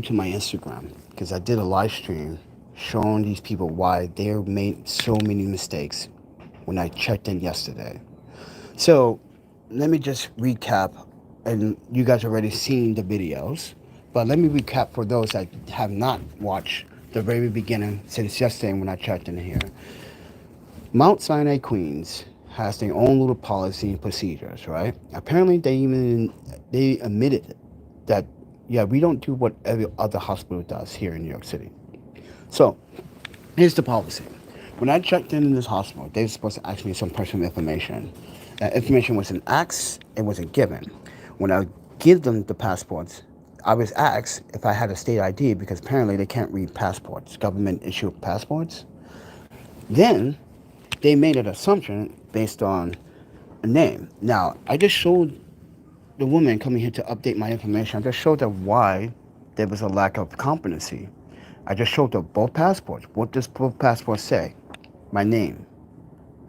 to my Instagram because I did a live stream showing these people why they made so many mistakes when I checked in yesterday. So let me just recap, and you guys already seen the videos, but let me recap for those that have not watched the very beginning since yesterday when I checked in here. Mount Sinai Queens has their own little policy and procedures, right? Apparently, they admitted that yeah, we don't do what every other hospital does here in New York City. So here's the policy. When I checked in this hospital, they were supposed to ask me some personal information. That information wasn't asked, it wasn't given. When I give them the passports, I was asked if I had a state ID because apparently they can't read passports, government issued passports. Then they made an assumption based on a name. Now, I just showed the woman coming here to update my information. I just showed her why there was a lack of competency. I just showed her both passports. What does both passports say? My name.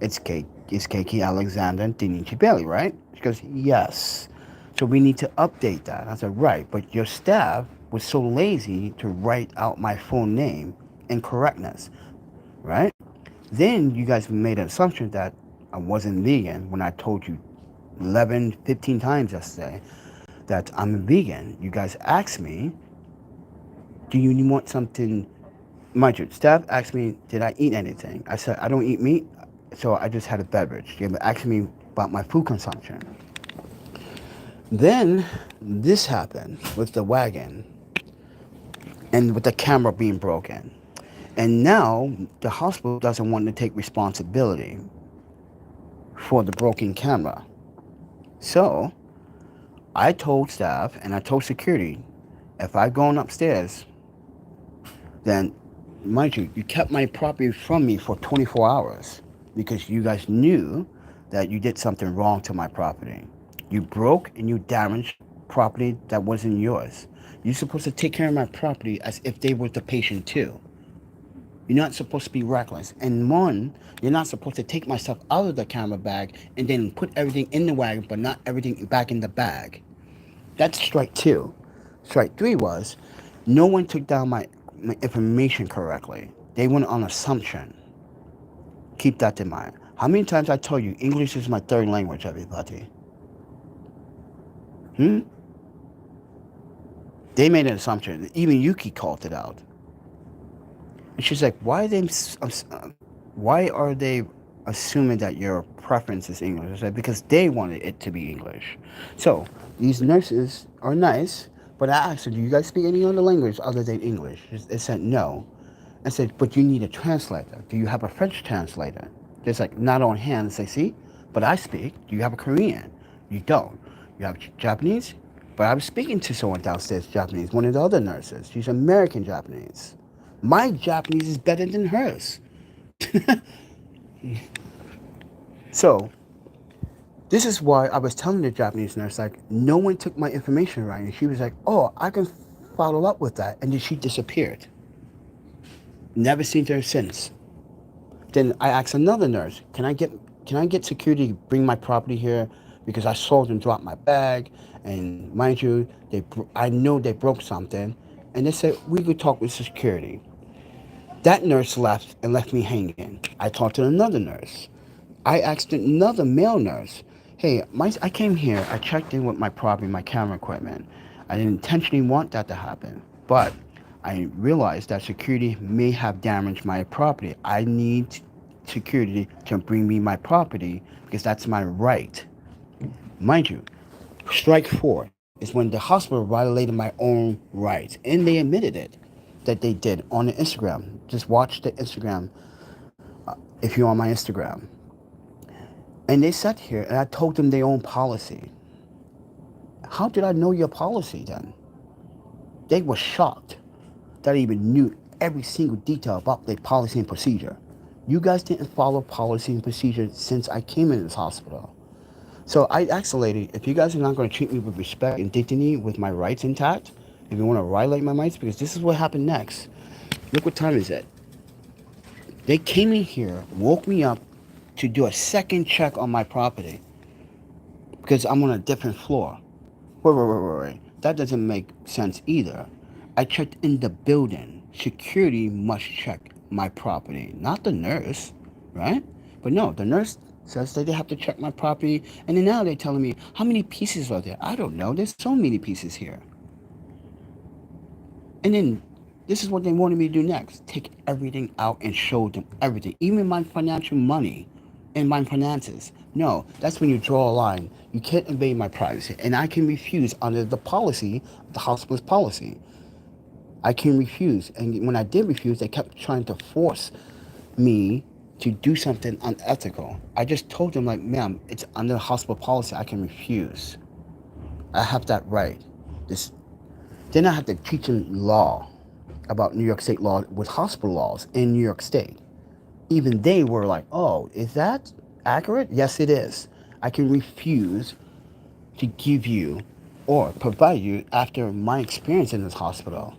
It's Keiki Alexander Dinichi Bailey, right? She goes, yes. So we need to update that. I said, right, but your staff was so lazy to write out my full name in correctness, right? Then you guys made an assumption that I wasn't vegan when I told you 11, 15 times yesterday that I'm a vegan. You guys asked me, do you want something? Mind you, staff asked me, did I eat anything? I said, I don't eat meat, so I just had a beverage. They were asking me about my food consumption. Then this happened with the wagon and with the camera being broken. And now the hospital doesn't want to take responsibility for the broken camera. So I told staff and I told security, if I've gone upstairs, then mind you, you kept my property from me for 24 hours because you guys knew that you did something wrong to my property. You broke and you damaged property that wasn't yours. You're supposed to take care of my property as if they were the patient too. You're not supposed to be reckless. And one, you're not supposed to take my stuff out of the camera bag and then put everything in the wagon, but not everything back in the bag. That's strike two. Strike three was no one took down my information correctly. They went on assumption. Keep that in mind. How many times I told you English is my third language, everybody? Hmm? They made an assumption. Even Yuki called it out. And she's like, why are they assuming that your preference is English? I said, because they wanted it to be English. So these nurses are nice, but I asked her, do you guys speak any other language other than English? They said no. I said, but you need a translator. Do you have a French translator? It's like, not on hand. I say, see, but I speak. Do you have a Korean? You don't. You have Japanese? But I was speaking to someone downstairs, Japanese, one of the other nurses. She's American Japanese. My Japanese is better than hers. So, this is why I was telling the Japanese nurse, like, no one took my information right. And she was like, oh, I can follow up with that. And then she disappeared. Never seen her since. Then I asked another nurse, can I get security to bring my property here because I saw them drop my bag, and mind you, I know they broke something, and they said we could talk with security. That nurse left and left me hanging. I talked to another nurse. I asked another male nurse, hey, I came here, I checked in with my property, my camera equipment. I didn't intentionally want that to happen, but I realized that security may have damaged my property. I need security to bring me my property because that's my right. Mind you, strike four is when the hospital violated my own rights, and they admitted it that they did on the Instagram. Just watch the Instagram if you're on my Instagram. And they sat here and I told them their own policy. How did I know your policy then? They were shocked that I even knew every single detail about their policy and procedure. You guys didn't follow policy and procedure since I came in this hospital. So I asked the lady, if you guys are not going to treat me with respect and dignity with my rights intact, if you want to violate my rights, because this is what happened next. Look what time is it. They came in here, woke me up to do a second check on my property because I'm on a different floor. Wait. That doesn't make sense either. I checked in the building. Security must check my property, not the nurse, right? But no, the nurse says that they have to check my property, and then now they're telling me how many pieces are there. I don't know. There's so many pieces here. And then this is what they wanted me to do next: take everything out and show them everything, even my financial money and my finances. No, that's when you draw a line. You can't invade my privacy, and I can refuse under the policy, the hospital's policy. I can refuse. And when I did refuse, they kept trying to force me to do something unethical. I just told them, like, ma'am, it's under the hospital policy. I can refuse. I have that right. This, then I have to teach them law about New York State law with hospital laws in New York State. Even they were like, oh, is that accurate? Yes, it is. I can refuse to give you or provide you after my experience in this hospital.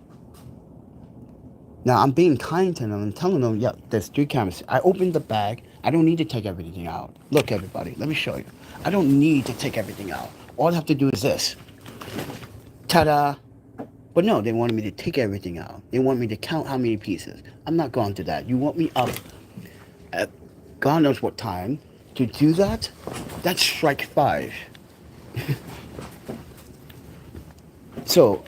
Now I'm being kind to them and telling them, yeah, there's 3 cameras. I opened the bag. I don't need to take everything out. Look, everybody, let me show you. I don't need to take everything out. All I have to do is this. Ta-da! But no, they wanted me to take everything out. They want me to count how many pieces. I'm not going to that. You want me up at God knows what time to do that? That's strike 5. So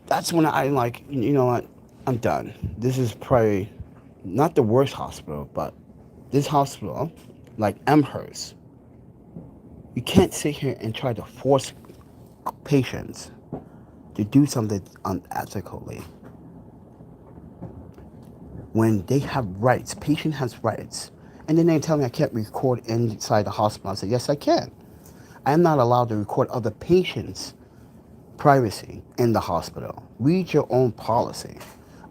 that's when I'm like, you know what? I'm done. This is probably not the worst hospital, but this hospital, like Amherst, you can't sit here and try to force patients to do something unethically when they have rights. Patient has rights. And then they tell me I can't record inside the hospital. I said, yes, I can. I am not allowed to record other patients' privacy in the hospital. Read your own policy.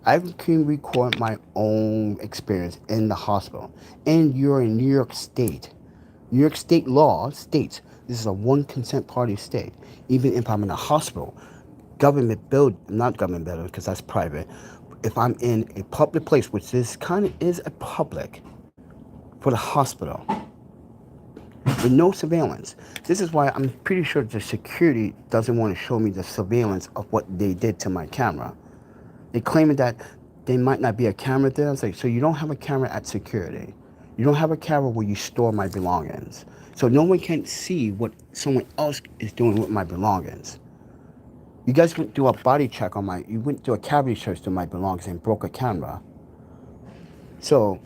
I can record my own experience in the hospital. And you're in New York State. New York State law states this is a one consent party state. Even if I'm in a hospital, government build, not government building because that's private. If I'm in a public place, which this kind of is a public, for the hospital, with no surveillance. This is why I'm pretty sure the security doesn't want to show me the surveillance of what they did to my camera. They claim that there might not be a camera there. I was like, so you don't have a camera at security. You don't have a camera where you store my belongings. So no one can see what someone else is doing with my belongings. You guys went through a body check on you went through a cavity search to my belongings and broke a camera. So,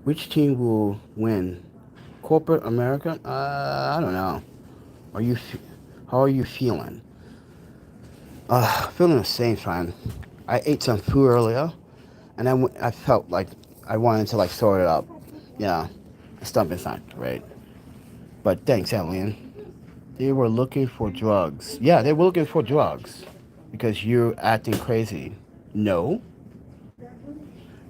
which team will win? Corporate America? I don't know. How are you feeling? Feeling the same, friend. I ate some food earlier, and I felt like I wanted to like sort it up. Yeah, the stomach's not great. But thanks, Alien. They were looking for drugs. Yeah, they were looking for drugs because you're acting crazy. No.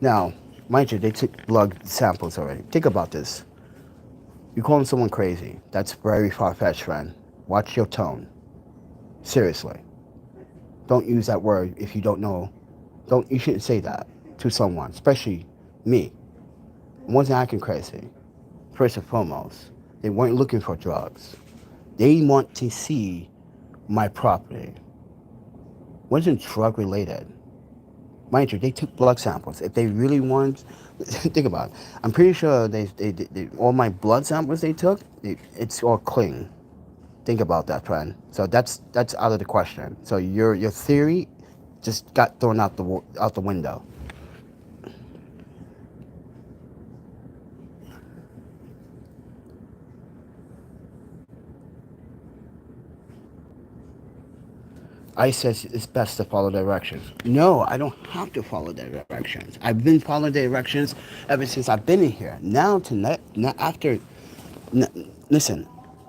Now, mind you, they took blood samples already. Think about this. You're calling someone crazy. That's very far-fetched, friend. Watch your tone. Seriously. Don't use that word if you don't know. You shouldn't say that to someone, especially me. I wasn't acting crazy. First and foremost, they weren't looking for drugs. They want to see my property. It wasn't drug related. Mind you, they took blood samples. If they really wanted, think about it. I'm pretty sure they all my blood samples they took, it's all clean. Think about that, friend. So that's out of the question. So your theory just got thrown out the window. I says it's best to follow directions. No, I don't have to follow the directions. I've been following the directions ever since I've been in here. Now listen,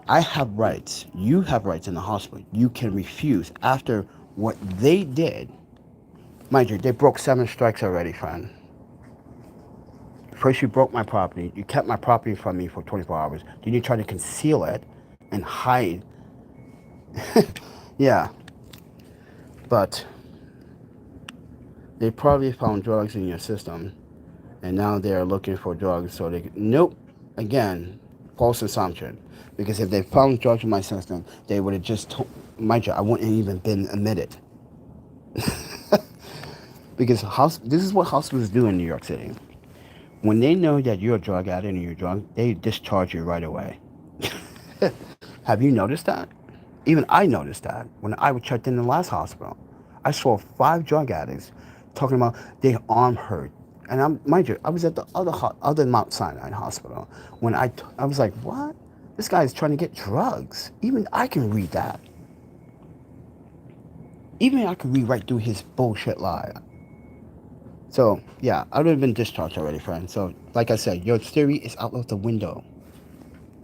I have rights. You have rights in the hospital. You can refuse after what they did. Mind you, they broke 7 strikes already, friend. First, you broke my property. You kept my property from me for 24 hours. Then you tried to conceal it and hide. Yeah. But they probably found drugs in your system, and now they're looking for drugs. So nope, again, false assumption. Because if they found drugs in my system, they would have just mind you, I wouldn't even been admitted. Because this is what hospitals do in New York City. When they know that you're a drug addict and you're drunk, they discharge you right away. Have you noticed that? Even I noticed that when I was checked in the last hospital. I saw 5 drug addicts talking about their arm hurt. And mind you, I was at the other Mount Sinai hospital when I was like, what? This guy's trying to get drugs. Even I can read that. Even I can read right through his bullshit lie. So, yeah, I would have been discharged already, friend. So, like I said, your theory is out of the window.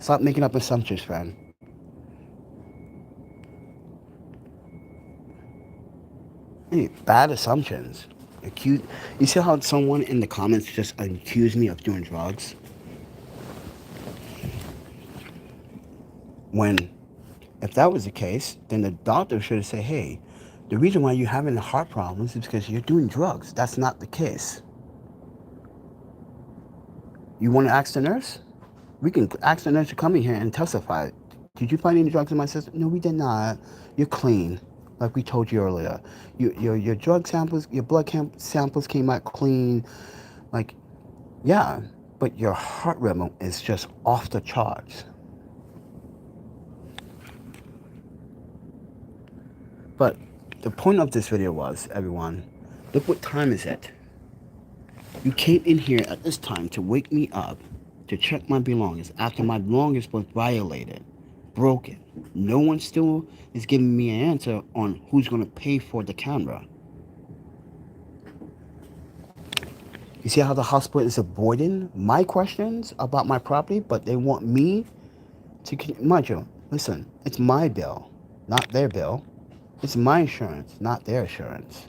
Stop making up assumptions, friend. Hey, bad assumptions. You see how someone in the comments just accused me of doing drugs? When, if that was the case, then the doctor should have said, hey, the reason why you're having heart problems is because you're doing drugs. That's not the case. You want to ask the nurse? We can ask the nurse to come in here and testify. Did you find any drugs in my system? No, we did not. You're clean, like we told you earlier. Your drug samples, your blood samples came out clean. Like, yeah, but your heart rhythm is just off the charts. But the point of this video was, everyone, look what time is it. You came in here at this time to wake me up to check my belongings after my belongings was violated, broken. No one still is giving me an answer on who's going to pay for the camera. You see how the hospital is avoiding my questions about my property, but they want me to, mind you, listen, it's my bill, not their bill. It's my insurance, not their insurance.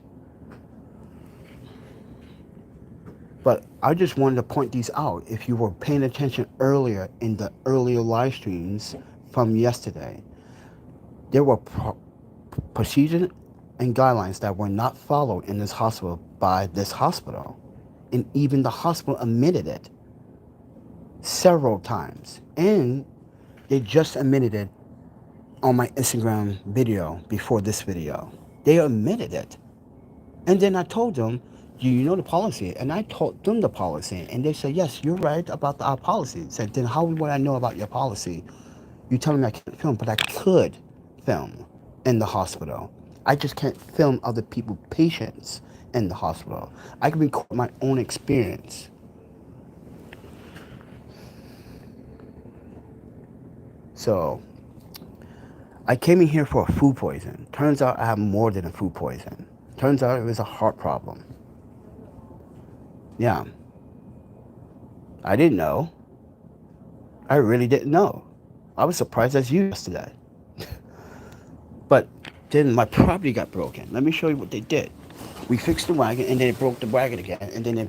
But I just wanted to point these out. If you were paying attention earlier in the earlier live streams from yesterday, there were procedures and guidelines that were not followed in this hospital by this hospital. And even the hospital admitted it several times. And they just admitted it on my Instagram video before this video. They admitted it. And then I told them, do you know the policy? And I told them the policy. And they said, yes, you're right about our policy. I said, then how would I know about your policy? You telling me I can't film, but I could film in the hospital. I just can't film other people's patients in the hospital. I can record my own experience. So I came in here for a food poison. Turns out I have more than a food poison. Turns out it was a heart problem. Yeah. I didn't know. I really didn't know. I was surprised as you yesterday. But then my property got broken. Let me show you what they did. We fixed the wagon, and then they broke the wagon again, and then they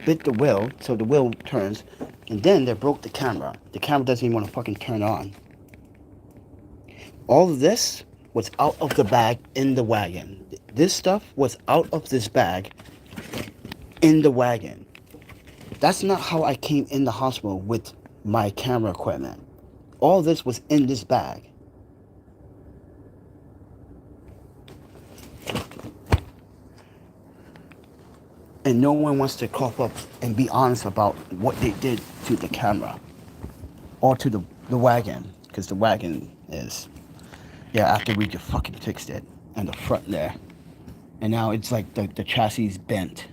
bit the wheel, so the wheel turns, and then they broke the camera. The camera doesn't even want to fucking turn on. All of this was out of the bag in the wagon. This stuff was out of this bag in the wagon. That's not how I came in the hospital with my camera equipment. All this was in this bag. And no one wants to cough up and be honest about what they did to the camera or to the wagon, because the wagon is, yeah, after we just fucking fixed it and the front there, and now it's like the chassis is bent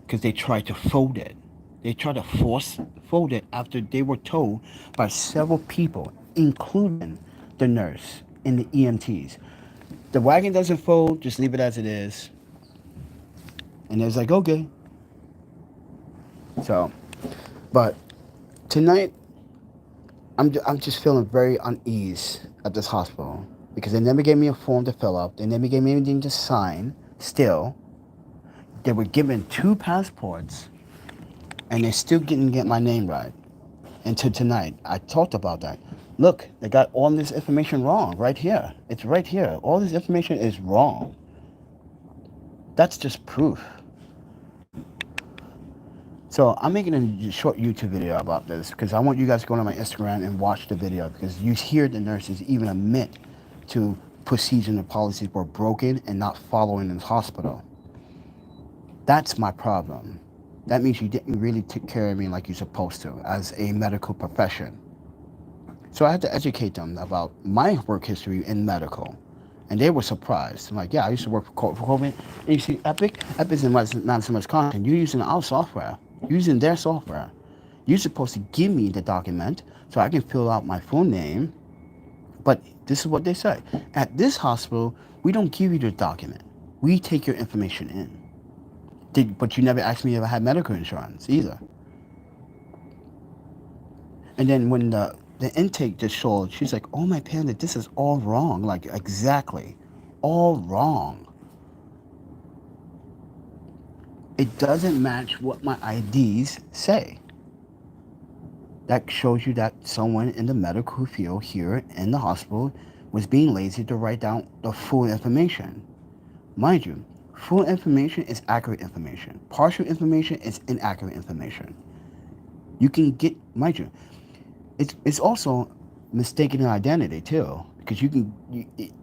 because they tried to fold it. They tried to force fold it after they were told by several people, including the nurse and the EMTs. The wagon doesn't fold, just leave it as it is. And it was like, okay. So, but tonight, I'm just feeling very uneasy at this hospital because they never gave me a form to fill out. They never gave me anything to sign. Still, they were given 2 passports, and they still didn't get my name right. Until tonight, I talked about that. Look, they got all this information wrong right here. It's right here. All this information is wrong. That's just proof. So I'm making a short YouTube video about this because I want you guys to go to my Instagram and watch the video, because you hear the nurses even admit to procedures and policies were broken and not following in the hospital. That's my problem. That means you didn't really take care of me like you're supposed to as a medical profession. So I had to educate them about my work history in medical. And they were surprised. I'm like, yeah, I used to work for COVID. And you see, Epic? Epic's not so much content. You're using our software. You're using their software. You're supposed to give me the document so I can fill out my full name. But this is what they say. At this hospital, we don't give you the document. We take your information in. But you never asked me if I had medical insurance either. And then when the intake just showed, she's like, oh my panda, this is all wrong. Like, exactly. All wrong. It doesn't match what my IDs say. That shows you that someone in the medical field here in the hospital was being lazy to write down the full information. Mind you, full information is accurate information. Partial information is inaccurate information. You can get, mind you, it's also mistaken identity too, because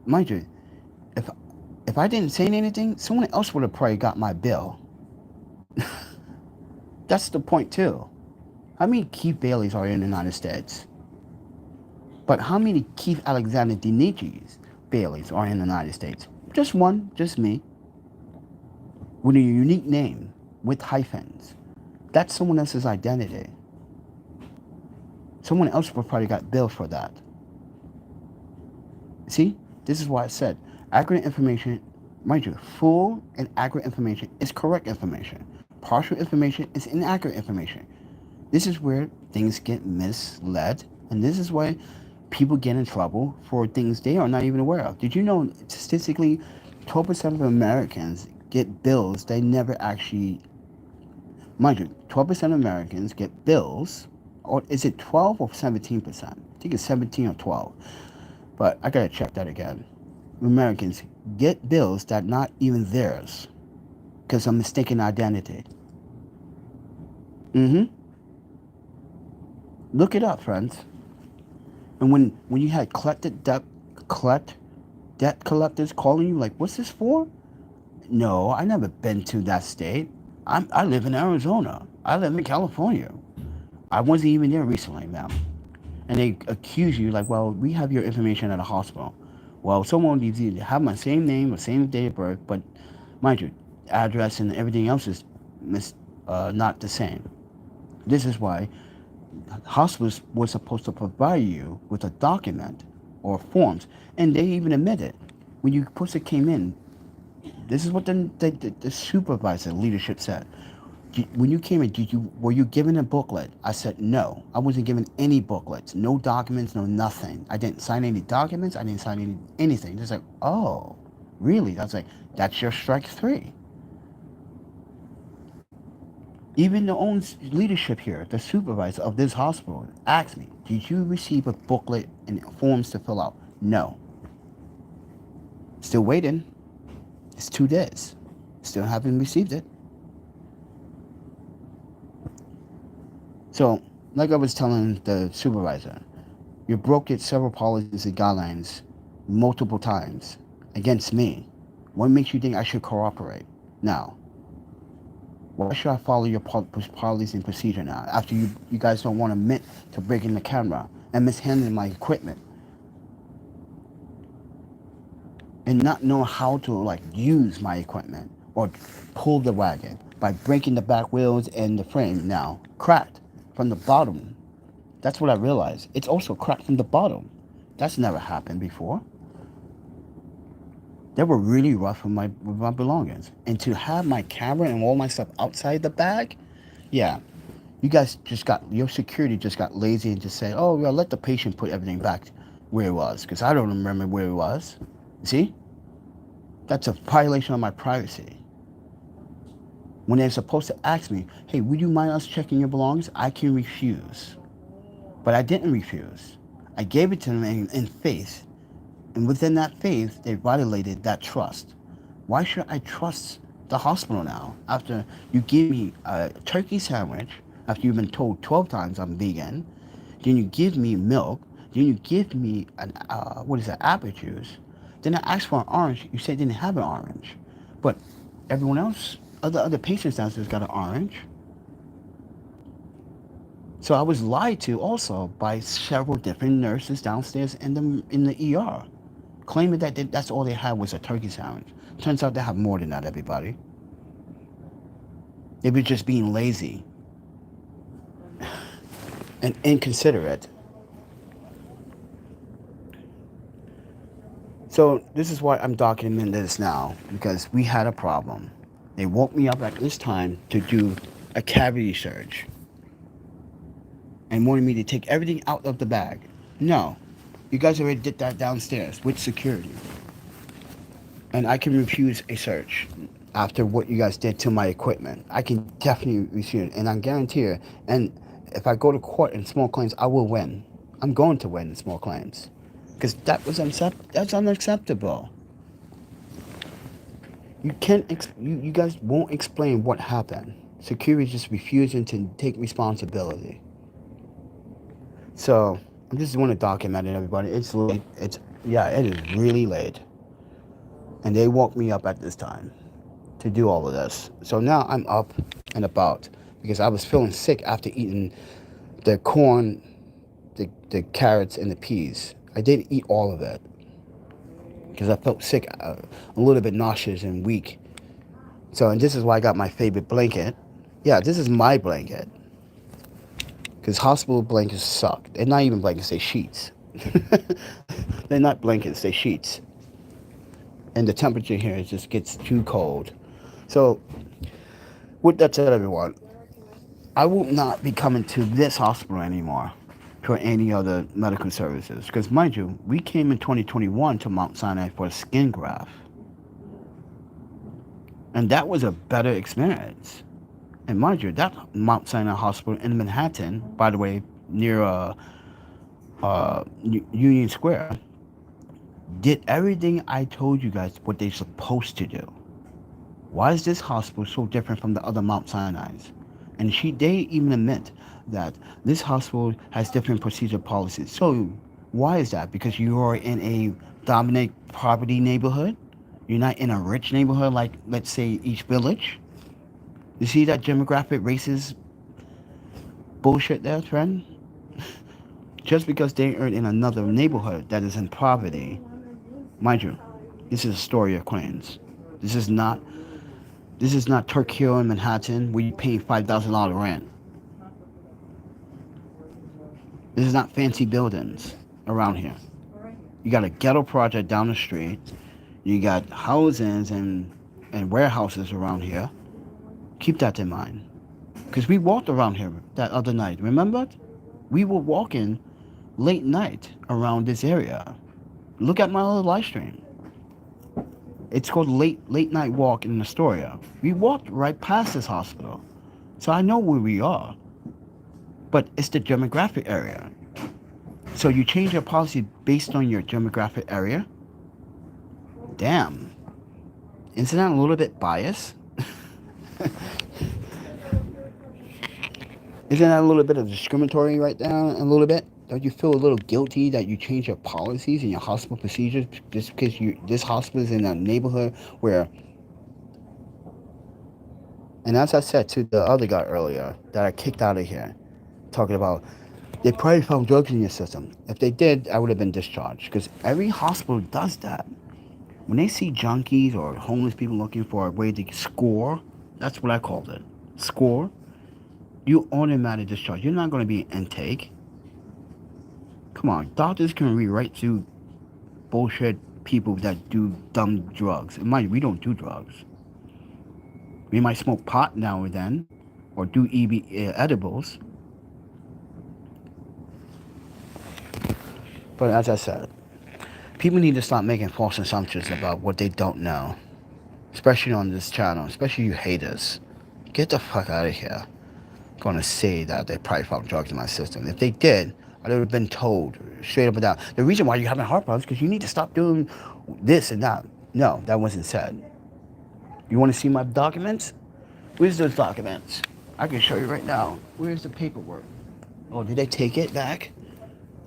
mind you, if I didn't say anything, someone else would have probably got my bill. That's the point too. How many Keith Baileys are in the United States? But how many Keith Alexander Dinichis Baileys are in the United States? Just one, just me. With a unique name, with hyphens. That's someone else's identity. Someone else would probably got billed for that. See, this is why I said accurate information, mind you, full and accurate information is correct information. Partial information is inaccurate information. This is where things get misled, and this is why people get in trouble for things they are not even aware of. Did you know statistically 12% of Americans get bills they never actually, mind you, 12% of Americans get bills, or is it 12 or 17%? I think it's 17 or 12, but I gotta check that again. Americans get bills that not even theirs because of mistaken identity. Look it up, friends. And when you had debt collectors calling you like, what's this for? No, I never been to that state. I live in Arizona. I live in California. I wasn't even there recently, ma'am. And they accuse you like, well, we have your information at a hospital. Well, someone needs to have my same name or same date of birth, but mind you, address and everything else is not the same. This is why hospitals were supposed to provide you with a document or forms, and they even admitted when you first came in. This is what the supervisor leadership said. When you came in, were you given a booklet? I said no. I wasn't given any booklets, no documents, no nothing. I didn't sign any documents. I didn't sign anything. Just like, oh, really? I was like, that's your strike three. Even the own leadership here, the supervisor of this hospital, asked me, did you receive a booklet and forms to fill out? No. Still waiting. It's 2 days. Still haven't received it. So, like I was telling the supervisor, you broke it several policies and guidelines multiple times against me. What makes you think I should cooperate now? Why should I follow your policy and procedure now after you guys don't want to admit to breaking the camera and mishandling my equipment and not know how to like use my equipment or pull the wagon by breaking the back wheels and the frame now cracked from the bottom? That's what I realized. It's also cracked from the bottom. That's never happened before. They were really rough with my belongings. And to have my camera and all my stuff outside the bag, yeah, you guys your security just got lazy and just said, oh, well, let the patient put everything back where it was, because I don't remember where it was. See? That's a violation of my privacy. When they're supposed to ask me, hey, would you mind us checking your belongings? I can refuse. But I didn't refuse. I gave it to them in faith. And within that faith, they violated that trust. Why should I trust the hospital now after you give me a turkey sandwich, after you've been told 12 times I'm vegan, then you give me milk, then you give me an, apple juice, Then I asked for an orange. You said didn't have an orange. But everyone else, other patients downstairs got an orange. So I was lied to also by several different nurses downstairs in the ER, claiming that that's all they had was a turkey sandwich. Turns out they have more than that, everybody. They were just being lazy and inconsiderate. So this is why I'm documenting this now, because we had a problem. They woke me up at this time to do a cavity search and wanted me to take everything out of the bag. No, you guys already did that downstairs with security. And I can refuse a search after what you guys did to my equipment. I can definitely refuse it, and I guarantee it. And if I go to court in small claims, I will win. I'm going to win in small claims, because that's unacceptable. You can't. You guys won't explain what happened. Security is just refusing to take responsibility. So I just want to document it, everybody. It's late. It is really late, and they woke me up at this time to do all of this. So now I'm up and about because I was feeling sick after eating the corn, the carrots, and the peas. I didn't eat all of it because I felt sick, a little bit nauseous and weak. So, and this is why I got my favorite blanket. Yeah, this is my blanket. Because hospital blankets suck. They're not even blankets, they're sheets. They're not blankets, they're sheets. And the temperature here just gets too cold. So, with that said, everyone, I will not be coming to this hospital anymore for any other medical services. Because, mind you, we came in 2021 to Mount Sinai for a skin graft. And that was a better experience. And mind you, that Mount Sinai Hospital in Manhattan, by the way, near Union Square, did everything I told you guys what they're supposed to do. Why is this hospital so different from the other Mount Sinai's? And they even admit that this hospital has different procedure policies. So why is that? Because you are in a dominant poverty neighborhood? You're not in a rich neighborhood like, let's say, East Village? You see that demographic racist bullshit there, friend? Just because they are in another neighborhood that is in poverty, mind you, this is Astoria, Queens. This is not Turk Hill in Manhattan where you pay $5,000 rent. This is not fancy buildings around here. You got a ghetto project down the street. You got houses and warehouses around here. Keep that in mind. Because we walked around here that other night. Remember? We were walking late night around this area. Look at my other live stream. It's called late night walk in Astoria. We walked right past this hospital. So I know where we are. But it's the demographic area. So you change your policy based on your demographic area? Damn. Isn't that a little bit biased? Isn't that a little bit of discriminatory right there, a little bit? Don't you feel a little guilty that you change your policies and your hospital procedures just because this hospital is in a neighborhood where... And as I said to the other guy earlier that I kicked out of here, talking about they probably found drugs in your system. If they did, I would have been discharged, because every hospital does that. When they see junkies or homeless people looking for a way to score, that's what I called it, score, you automatically discharge. You're not going to be an intake. Come on, doctors can read right through bullshit people that do dumb drugs. And mind you, we don't do drugs. We might smoke pot now and then, or do edibles. But as I said, people need to stop making false assumptions about what they don't know. Especially on this channel, especially you haters. Get the fuck out of here. Gonna say that they probably found drugs in my system. If they did, I would have been told straight up and down. The reason why you're having heart problems is because you need to stop doing this and that. No, that wasn't said. You want to see my documents? Where's those documents? I can show you right now. Where's the paperwork? Oh, did they take it back?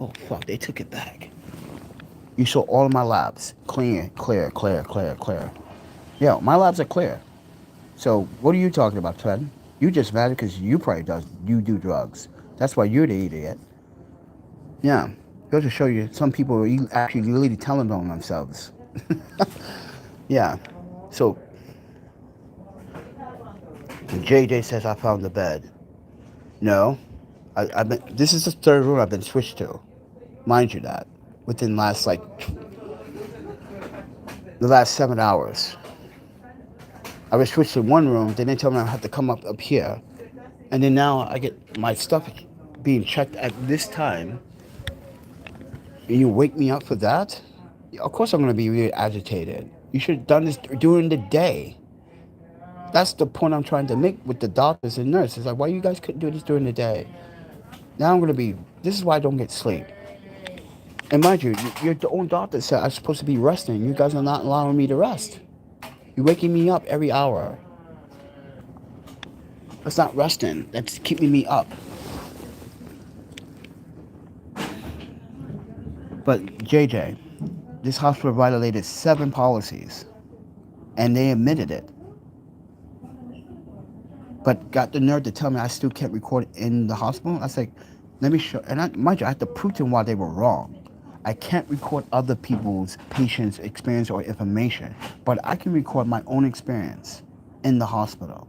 Oh, fuck, they took it back. You saw all of my labs. Clear, clear, clear, clear, clear. Yeah, my labs are clear. So what are you talking about, Ted? You just mad because you do drugs. That's why you're the idiot. Yeah. Goes to show you some people are actually really telling on themselves. Yeah. So JJ says I found the bed. No. I've been this is the third room I've been switched to. Mind you that. Within the last 7 hours. I was switched to one room, then they told me I have to come up here. And then now I get my stuff being checked at this time. And you wake me up for that? Of course I'm going to be really agitated. You should have done this during the day. That's the point I'm trying to make with the doctors and nurses. Like, why you guys couldn't do this during the day? Now I'm going to be, this is why I don't get sleep. And mind you, your own doctor said I'm supposed to be resting. You guys are not allowing me to rest. You're waking me up every hour. That's not resting. That's keeping me up. But JJ, this hospital violated 7 policies, and they admitted it. But got the nerve to tell me I still can't record in the hospital. I was like, let me show. And mind you, I had to prove to them why they were wrong. I can't record other people's patients' experience or information, but I can record my own experience in the hospital.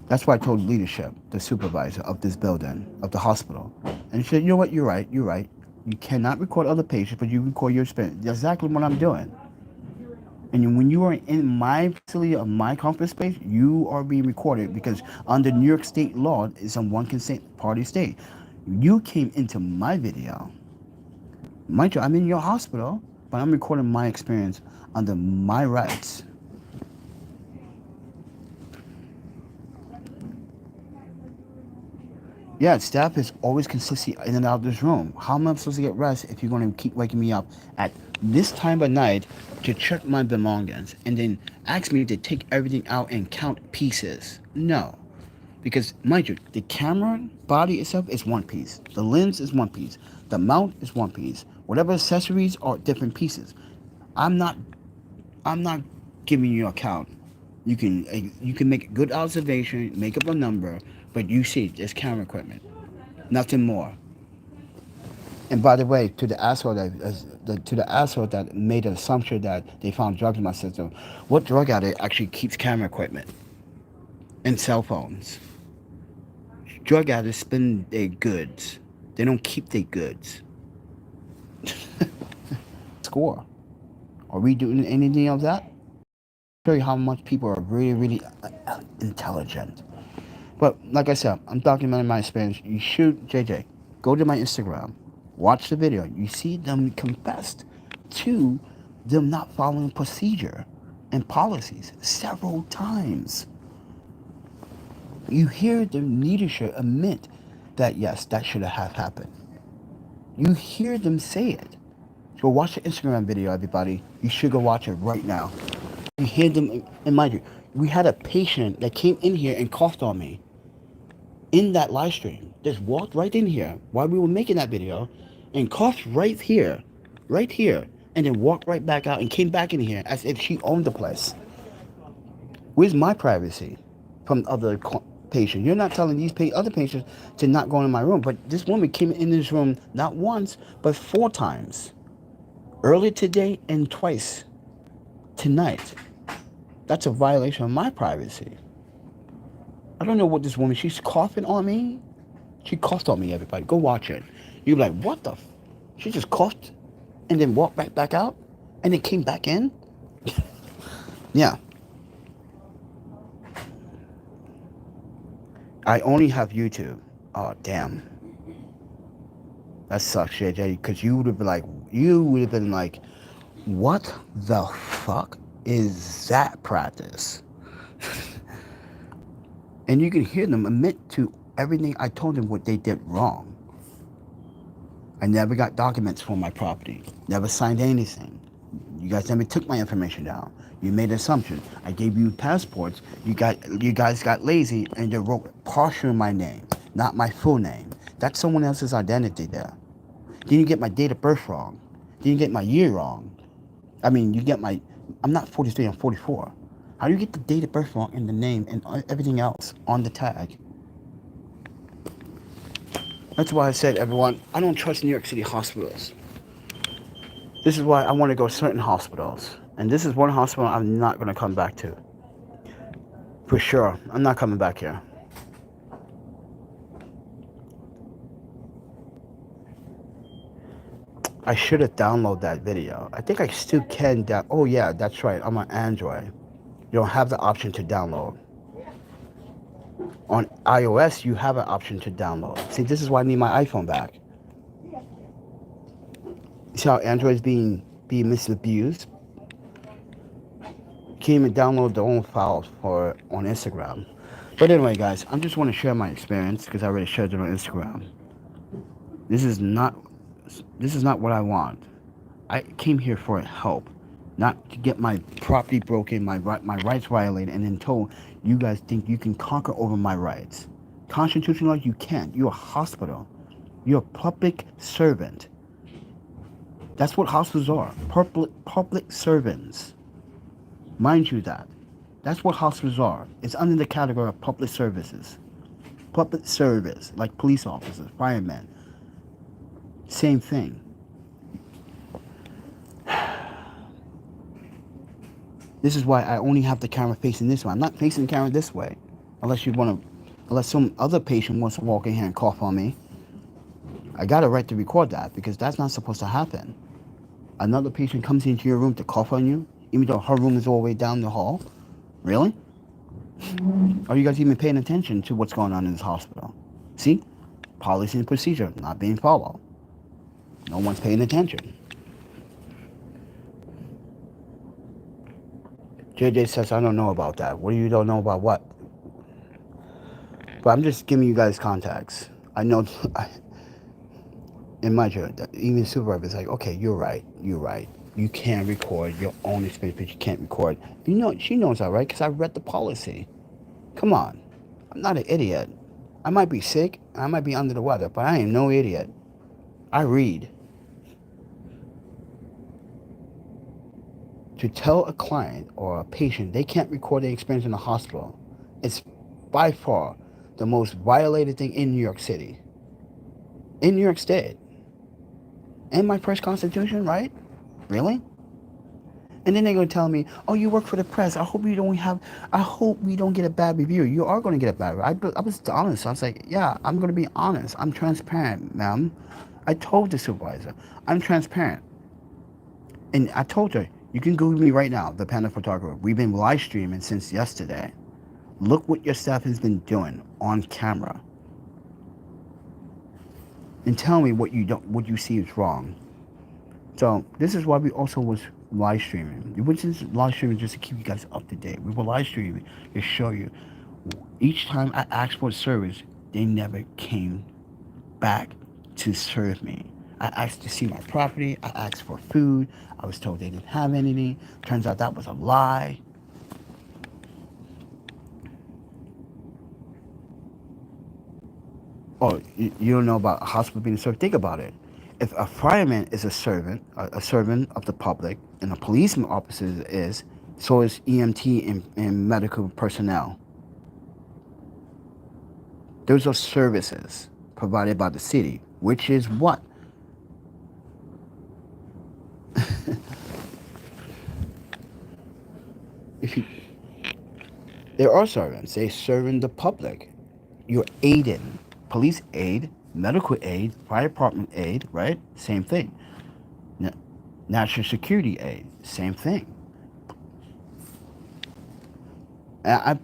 That's why I told leadership, the supervisor of this building, of the hospital. And he said, you know what, you're right. You cannot record other patients, but you record your experience. That's exactly what I'm doing. And when you are in my facility or my conference space, you are being recorded because under New York State law, it's a one consent party state. You came into my video. Mind you, I'm in your hospital, but I'm recording my experience under my rights. Yeah, staff is always consistently in and out of this room. How am I supposed to get rest if you're going to keep waking me up at this time of night to check my belongings and then ask me to take everything out and count pieces? No. Because, mind you, the camera body itself is one piece. The lens is one piece. The mount is one piece. Whatever accessories are different pieces. I'm not giving you a count. You can make a good observation, make up a number, but you see it's camera equipment, nothing more. And by the way, to the asshole that made an assumption that they found drugs in my system, what drug addict actually keeps camera equipment and cell phones? Drug addicts spend their goods. They don't keep their goods. Score. Are we doing anything of that? Show you how much people are really, really intelligent. But like I said, I'm documenting my experience. You should, JJ, go to my Instagram, watch the video. You see them confessed to them not following procedure and policies several times. You hear the leadership admit that, yes, that should have happened. You hear them say it. So watch the Instagram video, everybody. You should go watch it right now. You hear them, and mind you, we had a patient that came in here and coughed on me in that live stream. Just walked right in here while we were making that video and coughed right here, and then walked right back out and came back in here as if she owned the place. Where's my privacy from other patients? You're not telling these other patients to not go in my room, but this woman came in this room not once, but 4 times. Earlier today and twice tonight. That's a violation of my privacy. I don't know what this woman, she's coughing on me. She coughed on me, everybody. Go watch it. You're like, what the She just coughed and then walked right back out and then came back in? Yeah. I only have YouTube. Oh, damn. That sucks, JJ, because you would have been like, what the fuck is that practice? And you can hear them admit to everything I told them what they did wrong. I never got documents for my property. Never signed anything. You guys never took my information down. You made an assumption. I gave you passports. You guys got lazy and they wrote partial my name, not my full name. That's someone else's identity there. Then you get my date of birth wrong. Then you get my year wrong. I mean, you get my, I'm not 43, I'm 44. How do you get the date of birth wrong in the name and everything else on the tag? That's why I said, everyone, I don't trust New York City hospitals. This is why I want to go to certain hospitals. And this is one hospital I'm not going to come back to. For sure. I'm not coming back here. I should have downloaded that video. I think I still can oh yeah, that's right. I'm on Android. You don't have the option to download. On iOS, you have an option to download. See, this is why I need my iPhone back. See how Android is being misused? Can't even download their own files for on Instagram. But anyway, guys, I just want to share my experience because I already shared it on Instagram. This is not what I want. I came here for help, not to get my property broken, my rights violated, and then told you guys think you can conquer over my rights. Constitutional law, you can't. You're a hospital. You're a public servant. That's what hospitals are. Public servants. Mind you that. That's what hospitals are. It's under the category of public services. Public service, like police officers, firemen. Same thing. This is why I only have the camera facing this way. I'm not facing the camera this way. Unless some other patient wants to walk in here and cough on me. I got a right to record that because that's not supposed to happen. Another patient comes into your room to cough on you, even though her room is all the way down the hall. Really? Are you guys even paying attention to what's going on in this hospital? See? Policy and procedure not being followed. No one's paying attention. JJ says, I don't know about that. What do you don't know about what? But I'm just giving you guys context. I know, in my journey, even supervisor is like, okay, you're right. You can record your own experience, but you can't record. You know, she knows that, right? Because I read the policy. Come on. I'm not an idiot. I might be sick. I might be under the weather, but I am no idiot. I read. To tell a client or a patient they can't record their experience in the hospital, it's by far the most violated thing in New York City. In New York State. In my first constitution, right? Really? And then they're going to tell me, oh, you work for the press. I hope we don't get a bad review. You are going to get a bad review. I was honest. I was like, yeah, I'm going to be honest. I'm transparent, ma'am. I told the supervisor, I'm transparent. And I told her, you can Google me right now, The Panda Photographer. We've been live streaming since yesterday. Look what your staff has been doing on camera. And tell me what you see is wrong. So this is why we also was live streaming. Which is live streaming just to keep you guys up to date. We were live streaming to show you. Each time I asked for a service, they never came back to serve me. I asked to see my property. I asked for food. I was told they didn't have anything. Turns out that was a lie. Oh, you don't know about a hospital being a servant? Think about it. If a fireman is a servant of the public, and a policeman officer is, so is EMT and medical personnel. Those are services provided by the city, which is what? There are servants. They serving the public. You're aiding. Police aid, medical aid, fire department aid, right? Same thing. National security aid, same thing. And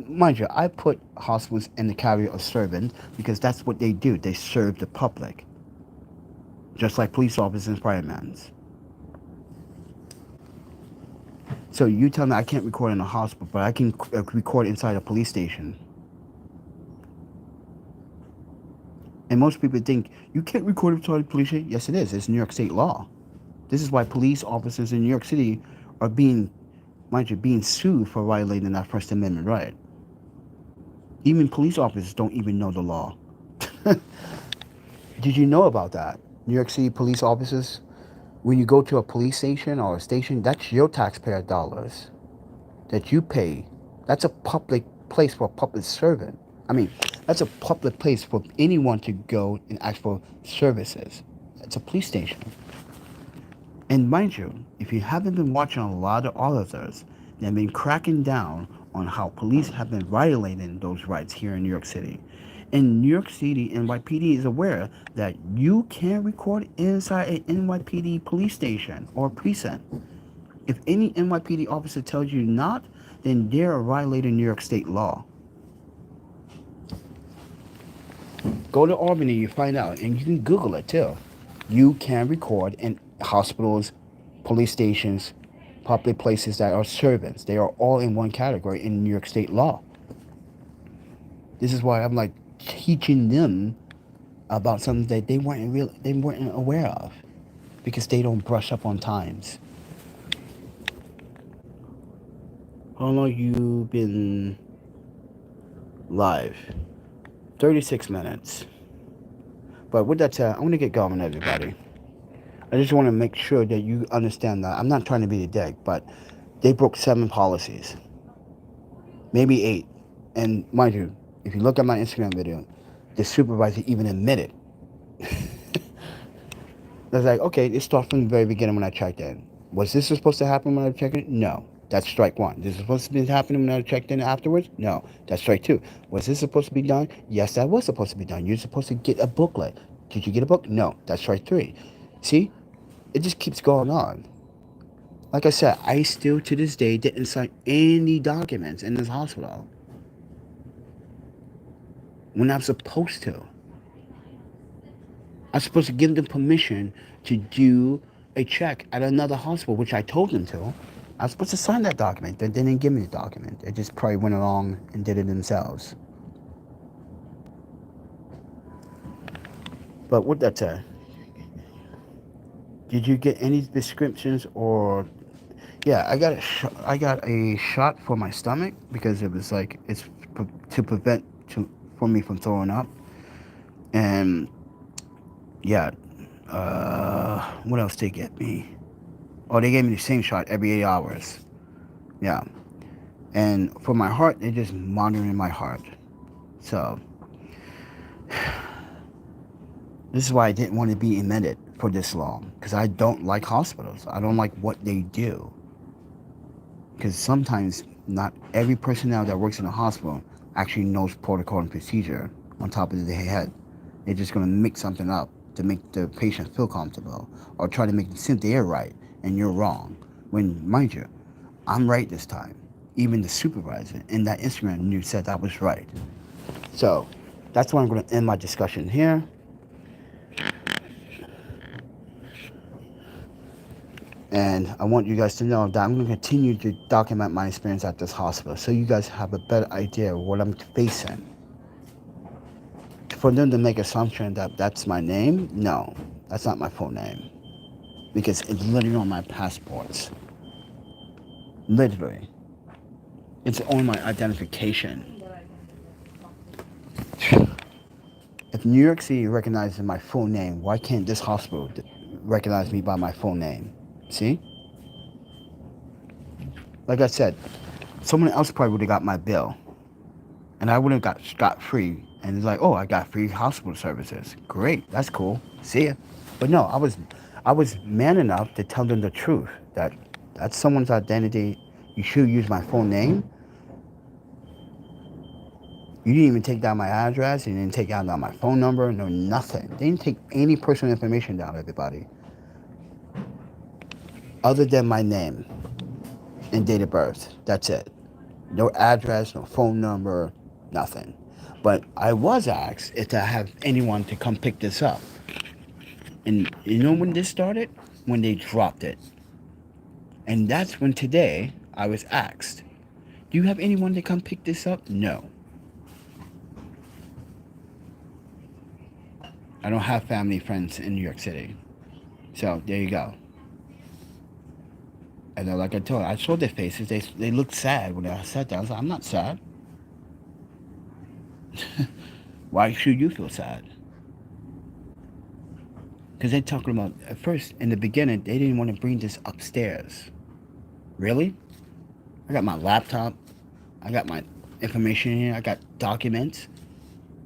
mind you, I put hospitals in the category of servant because that's what they do. They serve the public. Just like police officers and firemen. So you tell me I can't record in a hospital, but I can record inside a police station. And most people think, you can't record inside a police station? Yes, it is. It's New York State law. This is why police officers in New York City are being sued for violating that First Amendment right. Even police officers don't even know the law. Did you know about that? New York City police officers, when you go to a police station or a station, that's your taxpayer dollars that you pay. That's a public place for a public servant. I mean, that's a public place for anyone to go and ask for services. It's a police station. And mind you, if you haven't been watching a lot of auditors, they've been cracking down on how police have been violating those rights here in New York City. In New York City, NYPD is aware that you can record inside an NYPD police station or precinct. If any NYPD officer tells you not, then they're violating New York state law. Go to Albany, you find out, and you can Google it too. You can record in hospitals, police stations, public places that are servants. They are all in one category in New York state law. This is why I'm like teaching them about something that they weren't aware of, because they don't brush up on times. How long you been live? 36 minutes. But with that said, I'm going to get going, everybody. I just want to make sure that you understand that I'm not trying to be a dick, but they broke 7 policies, maybe 8. And mind you, if you look at my Instagram video, the supervisor even admitted. I was like, okay, it starts from the very beginning when I checked in. Was this supposed to happen when I checked in? No. That's strike 1. This is supposed to be happening when I checked in afterwards? No. That's strike 2. Was this supposed to be done? Yes, that was supposed to be done. You're supposed to get a booklet. Did you get a book? No. That's strike 3. See? It just keeps going on. Like I said, I still to this day didn't sign any documents in this hospital when I'm supposed to. I'm supposed to give them permission to do a check at another hospital, which I told them to. I was supposed to sign that document, but they didn't give me the document. They just probably went along and did it themselves. But with that said, did you get any descriptions or? Yeah, I got a shot for my stomach because it was like it's to prevent for me from throwing up. And yeah, what else they get me? Oh, they gave me the same shot every 8 hours. Yeah. And for my heart, they're just monitoring my heart. So, this is why I didn't want to be admitted for this long. Because I don't like hospitals. I don't like what they do. Because sometimes not every personnel that works in a hospital actually knows protocol and procedure on top of their head. They're just going to mix something up to make the patient feel comfortable or try to make them think they're right and you're wrong. When, mind you, I'm right this time. Even the supervisor in that Instagram news said that was right. So that's why I'm going to end my discussion here. And I want you guys to know that I'm going to continue to document my experience at this hospital so you guys have a better idea of what I'm facing. For them to make assumption that that's my name, no, that's not my full name. Because it's literally on my passports. Literally. It's on my identification. If New York City recognizes my full name, why can't this hospital recognize me by my full name? See? Like I said, someone else probably would have got my bill. And I would have got scot-free. And it's like, oh, I got free hospital services. Great, that's cool. See ya. But no, I was man enough to tell them the truth. That that's someone's identity. You should use my full name. You didn't even take down my address. You didn't take down my phone number. No, nothing. They didn't take any personal information down, everybody. Other than my name and date of birth. That's it. No address, no phone number, nothing. But I was asked if I have anyone to come pick this up. And you know when this started? When they dropped it. And that's when today I was asked, do you have anyone to come pick this up? No. I don't have family friends in New York City. So there you go. And like I told you, I saw their faces. They looked sad when I said that. I was like, I'm not sad. Why should you feel sad? Because they're talking about, at first, in the beginning, they didn't want to bring this upstairs. Really? I got my laptop. I got my information here. I got documents.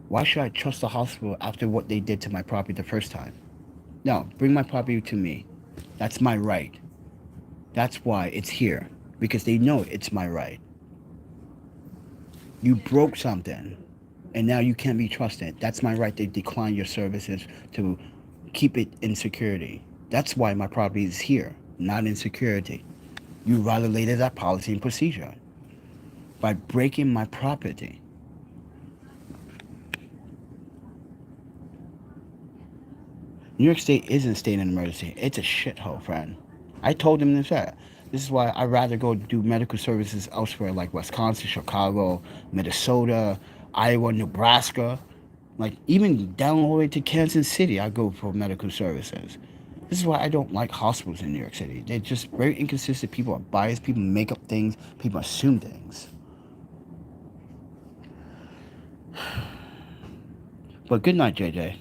Why should I trust the hospital after what they did to my property the first time? No, bring my property to me. That's my right. That's why it's here. Because they know it's my right. You broke something, and now you can't be trusted. That's my right to decline your services to keep it in security. That's why my property is here, not in security. You violated that policy and procedure by breaking my property. New York State isn't state an emergency. It's a shithole, friend. I told them this. This is why I'd rather go do medical services elsewhere, like Wisconsin, Chicago, Minnesota, Iowa, Nebraska. Like, even down all the way to Kansas City, I go for medical services. This is why I don't like hospitals in New York City. They're just very inconsistent. People are biased. People make up things. People assume things. But good night, JJ.